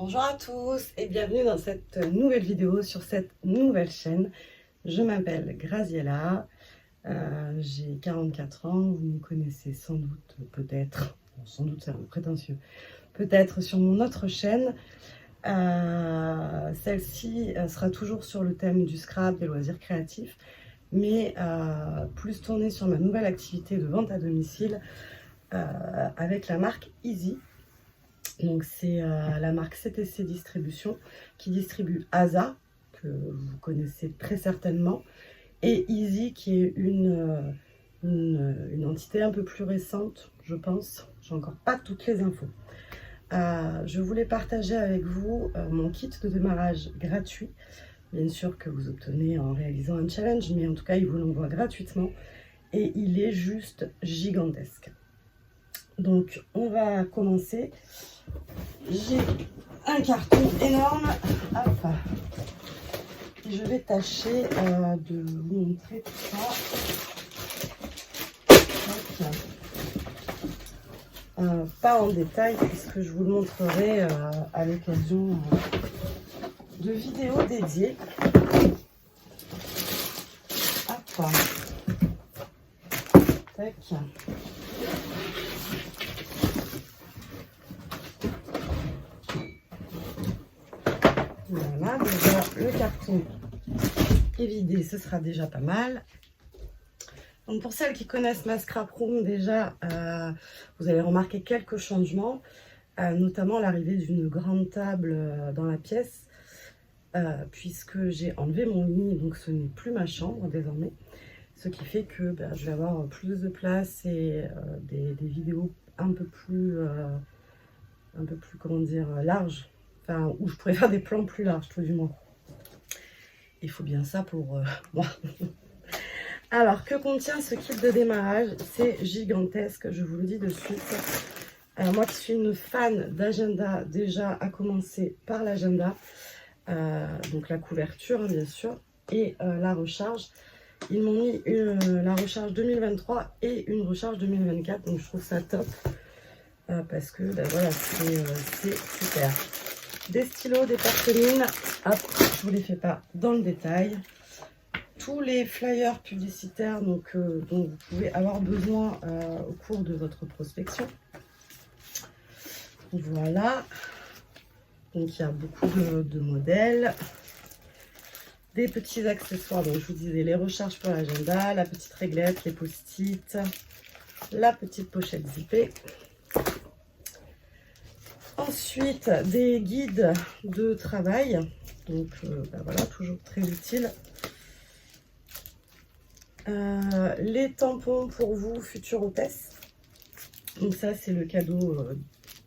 Bonjour à tous et bienvenue dans cette nouvelle vidéo sur cette nouvelle chaîne. Je m'appelle Graziella, j'ai 44 ans, vous me connaissez sans doute, peut-être, sans doute c'est un peu prétentieux, peut-être sur mon autre chaîne. Celle-ci sera toujours sur le thème du scrap, des loisirs créatifs, mais plus tournée sur ma nouvelle activité de vente à domicile avec la marque Easy. Donc c'est la marque CTC Distribution qui distribue ASA, que vous connaissez très certainement, et Easy qui est une entité un peu plus récente, je pense. J'ai encore pas toutes les infos. Je voulais partager avec vous mon kit de démarrage gratuit, bien sûr que vous obtenez en réalisant un challenge, mais en tout cas il vous l'envoie gratuitement et il est juste gigantesque. Donc on va commencer. J'ai un carton énorme. Hop. Et je vais tâcher de vous montrer tout ça. Pas en détail puisque je vous le montrerai à l'occasion de vidéos dédiées. Hop. Tac. Voilà, déjà le carton est vidé, ce sera déjà pas mal. Donc pour celles qui connaissent ma scrap room, déjà, vous allez remarquer quelques changements, notamment l'arrivée d'une grande table dans la pièce, puisque j'ai enlevé mon lit, donc ce n'est plus ma chambre désormais. Ce qui fait que je vais avoir plus de place et des vidéos un peu plus comment dire, larges. Enfin, où je pourrais faire des plans plus larges, tout du moins. Il faut bien ça pour moi. Alors, que contient ce kit de démarrage? C'est gigantesque, je vous le dis de suite. Moi qui suis une fan d'agenda, déjà à commencer par l'agenda, donc la couverture, hein, bien sûr, et la recharge. Ils m'ont mis la recharge 2023 et une recharge 2024, donc je trouve ça top. Parce que voilà, c'est super. Des stylos, des parchemines, hop, je vous les fais pas dans le détail. Tous les flyers publicitaires dont vous pouvez avoir besoin au cours de votre prospection. Voilà. Donc il y a beaucoup de modèles. Des petits accessoires, donc je vous disais les recharges pour l'agenda, la petite réglette, les post-it, la petite pochette zippée. Ensuite, des guides de travail, donc voilà, toujours très utile. Les tampons pour vous, futures hôtesses. Donc ça, c'est le cadeau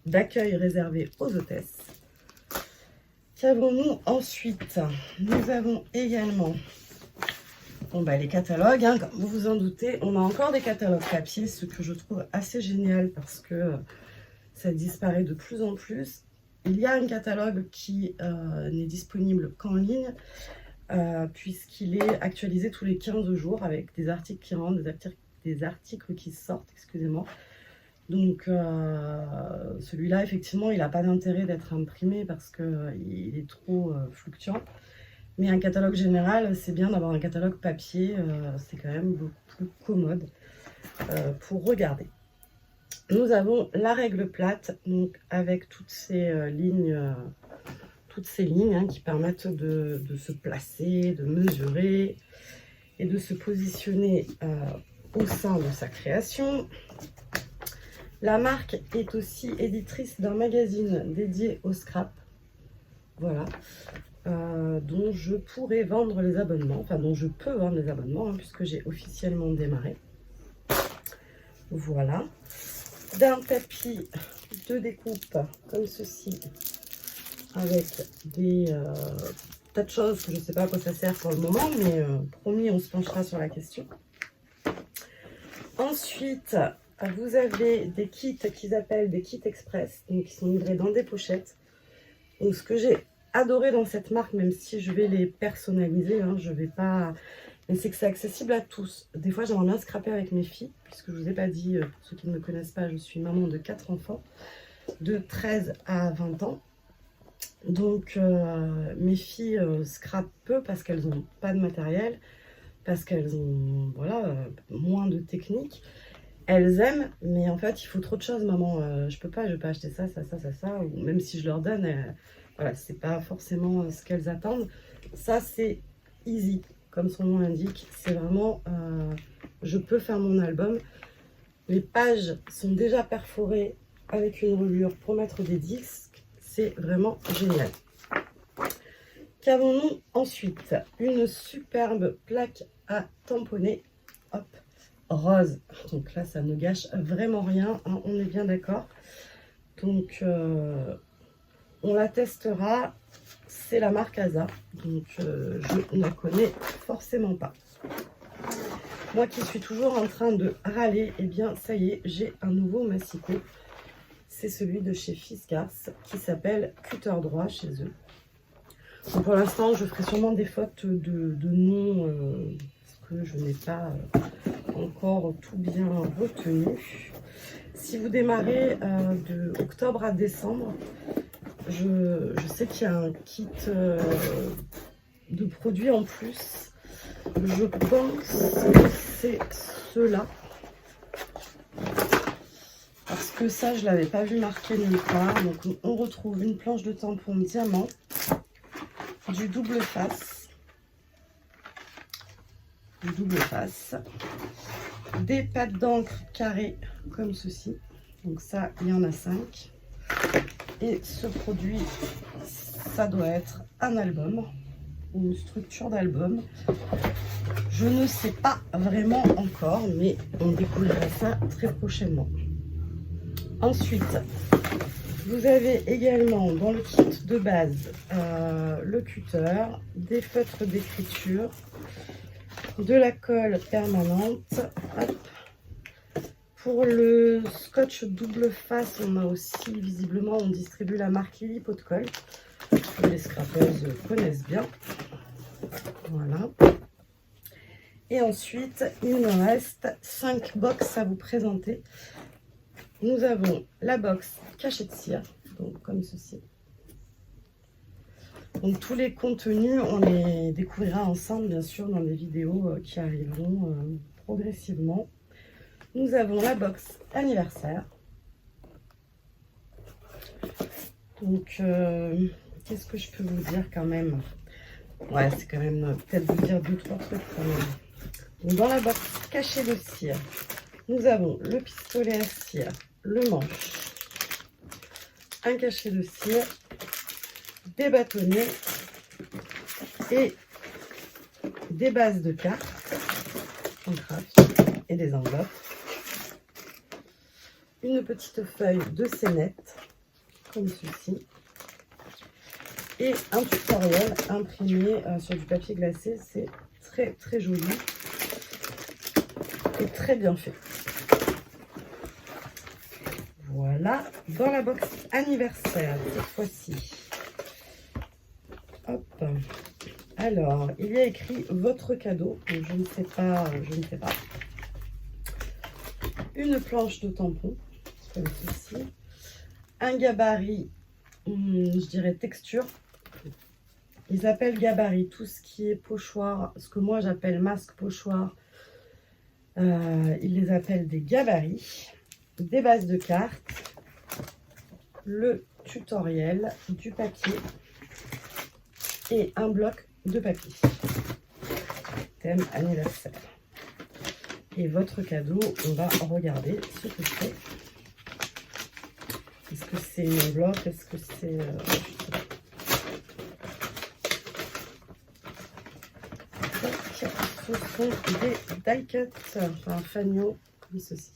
d'accueil réservé aux hôtesses. Qu'avons-nous ensuite? Nous avons également les catalogues, hein, comme vous vous en doutez. On a encore des catalogues papier, ce que je trouve assez génial parce que ça disparaît de plus en plus. Il y a un catalogue qui n'est disponible qu'en ligne, puisqu'il est actualisé tous les 15 jours avec des articles qui rentrent, des articles qui sortent, excusez-moi. Donc celui-là, effectivement, il n'a pas d'intérêt d'être imprimé parce qu'il est trop fluctuant. Mais un catalogue général, c'est bien d'avoir un catalogue papier, c'est quand même beaucoup plus commode pour regarder. Nous avons la règle plate, donc avec toutes ces lignes, hein, qui permettent de se placer, de mesurer et de se positionner au sein de sa création. La marque est aussi éditrice d'un magazine dédié au scrap, voilà, dont je pourrais vendre les abonnements, enfin dont je peux vendre les abonnements, hein, puisque j'ai officiellement démarré. Voilà. D'un tapis de découpe comme ceci, avec des tas de choses que je ne sais pas à quoi ça sert pour le moment, mais promis, on se penchera sur la question. Ensuite, vous avez des kits qu'ils appellent des kits express, donc qui sont livrés dans des pochettes. Donc ce que j'ai adoré dans cette marque, même si je vais les personnaliser, hein, je vais pas... Mais c'est que c'est accessible à tous. Des fois, j'aimerais bien scraper avec mes filles, puisque je ne vous ai pas dit, pour ceux qui ne me connaissent pas, je suis maman de 4 enfants, de 13 à 20 ans. Donc mes filles scrapent peu parce qu'elles n'ont pas de matériel, parce qu'elles ont voilà, moins de technique. Elles aiment, mais en fait il faut trop de choses, maman, je peux pas, je vais pas acheter ça, ça, ça, ça, ça, ou même si je leur donne, voilà, c'est pas forcément ce qu'elles attendent. Ça c'est easy, comme son nom l'indique, c'est vraiment, je peux faire mon album. Les pages sont déjà perforées avec une reliure pour mettre des disques, c'est vraiment génial. Qu'avons-nous ensuite? Une superbe plaque à tamponner, hop, rose. Donc là, ça ne gâche vraiment rien, hein, on est bien d'accord. Donc, on la testera. C'est la marque Asa, donc je ne la connais forcément pas. Moi qui suis toujours en train de râler, eh bien ça y est, j'ai un nouveau massicot. C'est celui de chez Fiskars qui s'appelle Cutter Droit chez eux. Donc pour l'instant, je ferai sûrement des fautes de nom parce que je n'ai pas encore tout bien retenu. Si vous démarrez de octobre à décembre, je sais qu'il y a un kit de produits en plus. Je pense que c'est ceux-là. Parce que ça, je ne l'avais pas vu marqué nulle part. Donc, on retrouve une planche de tampon diamant, du double face, des pattes d'encre carrées comme ceci. Donc ça, il y en a 5. Et ce produit, ça doit être un album, une structure d'album. Je ne sais pas vraiment encore, mais on découvrira ça très prochainement. Ensuite, vous avez également dans le kit de base le cutter, des feutres d'écriture, de la colle permanente. Hop. Pour le scotch double face, on a aussi, visiblement, on distribue la marque Lily Pot de Colle, que les scrapeuses connaissent bien. Voilà. Et ensuite, il me reste 5 box à vous présenter. Nous avons la box cachet de cire, donc comme ceci. Donc tous les contenus, on les découvrira ensemble, bien sûr, dans les vidéos qui arriveront progressivement. Nous avons la box anniversaire. Donc, qu'est-ce que je peux vous dire quand même? Ouais, c'est quand même peut-être vous dire 2-3 trucs quand même. Donc, dans la box cachet de cire, nous avons le pistolet à cire, le manche, un cachet de cire, des bâtonnets et des bases de cartes en craft et des enveloppes. Une petite feuille de scénette comme ceci et un tutoriel imprimé sur du papier glacé. C'est très très joli et très bien fait. Voilà, dans la box anniversaire cette fois-ci. Hop. Alors, il y a écrit votre cadeau. Donc, je ne sais pas, Une planche de tampon comme ceci. Un gabarit, je dirais texture. Ils appellent gabarit tout ce qui est pochoir, ce que moi j'appelle masque pochoir. Ils les appellent des gabarits. Des bases de cartes, le tutoriel, du papier et un bloc de papier. Thème anniversaire. Et votre cadeau, on va regarder ce que c'est. Est-ce que c'est une enveloppe? Est-ce que c'est... ce sont des die cuts, enfin un fagnon comme ceci.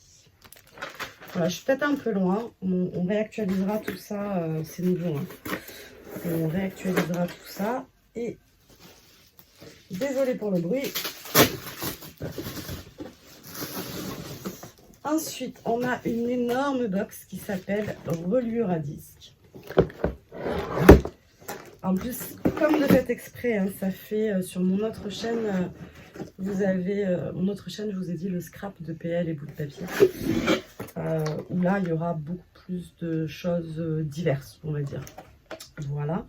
Voilà, je suis peut-être un peu loin. On réactualisera tout ça. C'est nouveau. Hein. On réactualisera tout ça. Et désolé pour le bruit. Ensuite, on a une énorme box qui s'appelle reliure à disque. En plus, comme de fait exprès, hein, ça fait sur mon autre chaîne, vous avez mon autre chaîne, je vous ai dit le scrap de PL et bout de papier. Où là, il y aura beaucoup plus de choses diverses, on va dire. Voilà.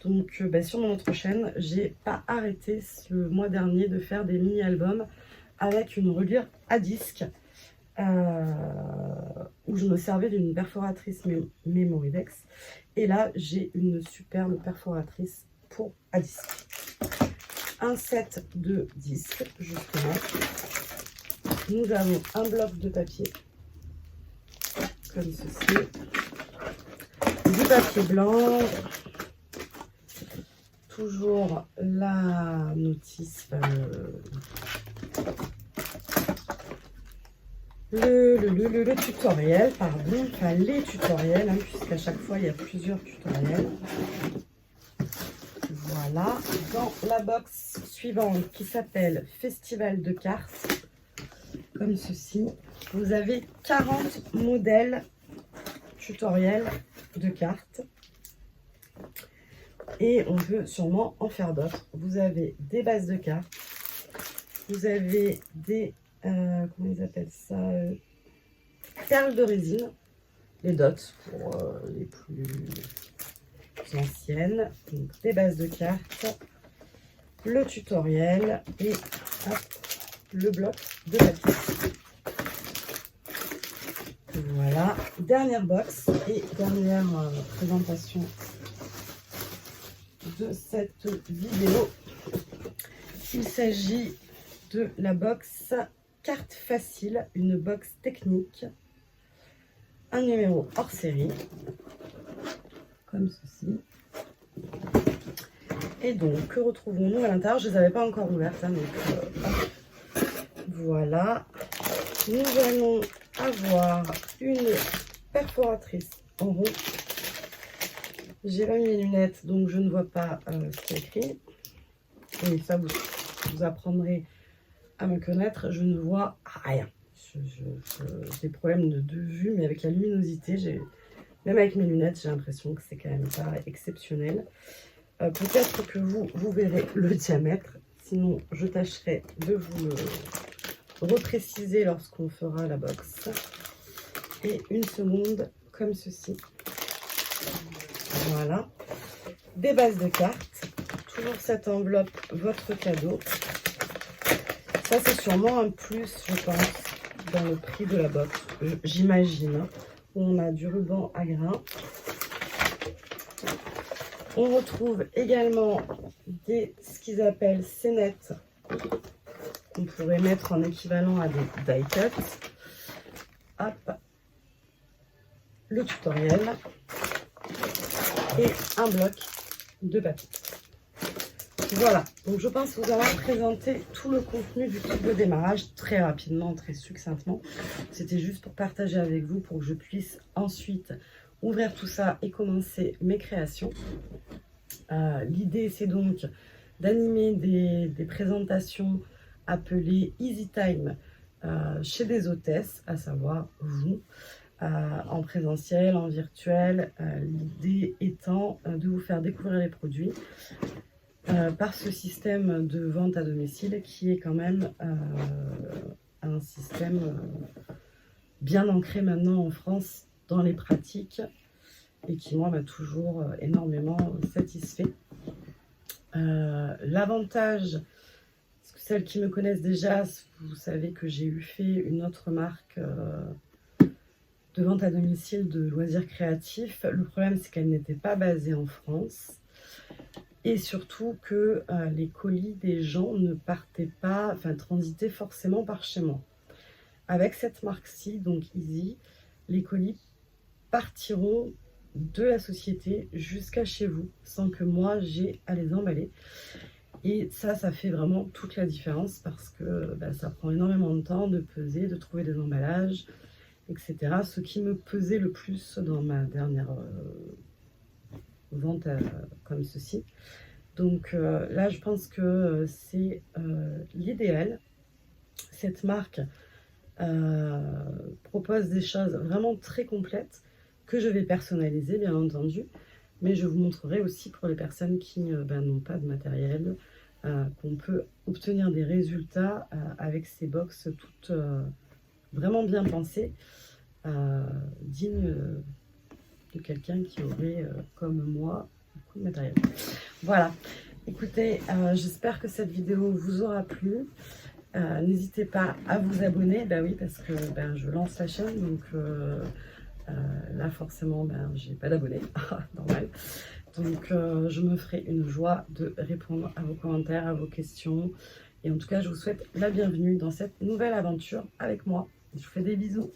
Donc sur mon autre chaîne, j'ai pas arrêté le mois dernier de faire des mini-albums avec une reliure à disque où je me servais d'une perforatrice Memoridex. Et là, j'ai une superbe perforatrice pour à disque. Un set de disques, justement. Nous avons un bloc de papier, comme ceci. Du papier blanc. Toujours la notice, le tutoriel, pardon, enfin les tutoriels, hein, puisqu'à chaque fois il y a plusieurs tutoriels. Voilà, dans la box suivante qui s'appelle Festival de cartes, comme ceci, vous avez 40 modèles tutoriels de cartes. Et on peut sûrement en faire d'autres. Vous avez des bases de cartes. Vous avez des, comment ils appellent ça, perles de résine. Les dots pour les plus anciennes. Donc des bases de cartes. Le tutoriel et hop, le bloc de papier. Voilà. Dernière box et dernière présentation de cette vidéo. Il s'agit de la box Carte Facile, une box technique, un numéro hors série, comme ceci. Et donc, que retrouvons-nous à l'intérieur? Je ne les avais pas encore ouvertes, hein, donc voilà. Nous allons avoir une perforatrice en rond. J'ai pas mis mes lunettes, donc je ne vois pas ce qui est écrit. Et ça, vous apprendrez à me connaître. Je ne vois rien. J'ai des problèmes de vue, mais avec la luminosité, même avec mes lunettes, j'ai l'impression que c'est quand même pas exceptionnel. Peut-être que vous verrez le diamètre. Sinon, je tâcherai de vous le repréciser lorsqu'on fera la box. Et une seconde, comme ceci. Voilà, des bases de cartes, toujours cette enveloppe, votre cadeau. Ça, c'est sûrement un plus, je pense, dans le prix de la box, j'imagine. Hein. On a du ruban à grains. On retrouve également ce qu'ils appellent scénettes, qu'on pourrait mettre en équivalent à des die cuts. Hop, le tutoriel. Et un bloc de papier. Voilà, donc je pense vous avoir présenté tout le contenu du kit de démarrage très rapidement, très succinctement. C'était juste pour partager avec vous, pour que je puisse ensuite ouvrir tout ça et commencer mes créations. L'idée, c'est donc d'animer des présentations appelées Easy Time chez des hôtesses, à savoir vous. En présentiel, en virtuel, l'idée étant de vous faire découvrir les produits par ce système de vente à domicile qui est quand même un système bien ancré maintenant en France dans les pratiques et qui moi m'a toujours énormément satisfait. L'avantage, celles qui me connaissent déjà, vous savez que j'ai fait une autre marque de vente à domicile de loisirs créatifs. Le problème, c'est qu'elle n'était pas basée en France. Et surtout que les colis des gens ne partaient pas, enfin transitaient forcément par chez moi. Avec cette marque-ci, donc Easy, les colis partiront de la société jusqu'à chez vous, sans que moi j'ai à les emballer. Et ça fait vraiment toute la différence parce que ça prend énormément de temps de peser, de trouver des emballages, etc. Ce qui me pesait le plus dans ma dernière vente comme ceci. Donc là, je pense que c'est l'idéal. Cette marque propose des choses vraiment très complètes que je vais personnaliser, bien entendu. Mais je vous montrerai aussi pour les personnes qui n'ont pas de matériel, qu'on peut obtenir des résultats avec ces box toutes vraiment bien pensées, dignes de quelqu'un qui aurait, comme moi, beaucoup de matériel. Voilà, écoutez, j'espère que cette vidéo vous aura plu. N'hésitez pas à vous abonner, ben oui, parce que je lance la chaîne, donc là forcément j'ai pas d'abonnés, normal. Donc je me ferai une joie de répondre à vos commentaires, à vos questions. Et en tout cas, je vous souhaite la bienvenue dans cette nouvelle aventure avec moi. Je vous fais des bisous.